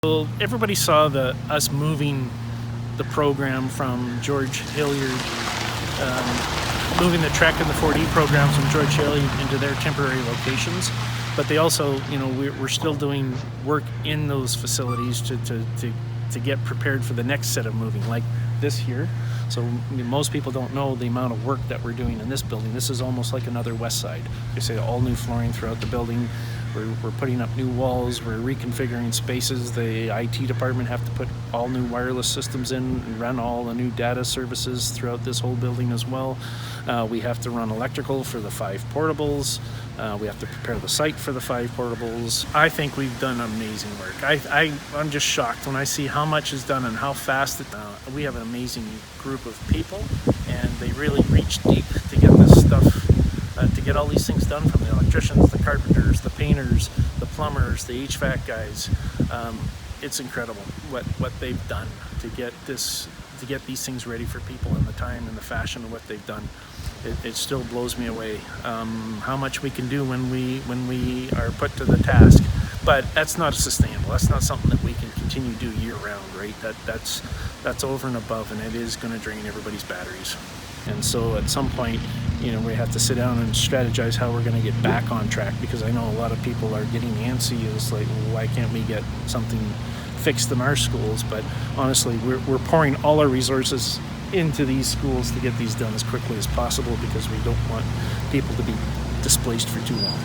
Well, everybody saw us moving the program from George Hilliard, moving the Trek and the 4D programs from George Hilliard into their temporary locations. But they also, we're still doing work in those facilities to get prepared for the next set of moving, like this here. So most people don't know the amount of work that we're doing in this building. This is almost like another West Side. They say all new flooring throughout the building. We're putting up new walls, we're reconfiguring spaces. The IT department have to put all new wireless systems in and run all the new data services throughout this whole building as well. We have to run electrical for the 5 portables. We have to prepare the site for the 5 portables. I think we've done amazing work. I'm just shocked when I see how much is done and how fast we have an amazing group of people, and they really reach deep to get this stuff, to get all these things done, from the electricians, the carpenters, the painters, the plumbers, the HVAC guys. It's incredible what they've done to get these things ready for people in the time and the fashion of what they've done. It still blows me away how much we can do when we are put to the task. But that's not sustainable. That's not something that we can continue to do year round, right? That's over and above, and it is going to drain everybody's batteries. And so at some point, we have to sit down and strategize how we're going to get back on track, because I know a lot of people are getting antsy. It's like, well, why can't we get something fixed in our schools? But honestly, we're pouring all our resources into these schools to get these done as quickly as possible, because we don't want people to be displaced for too long.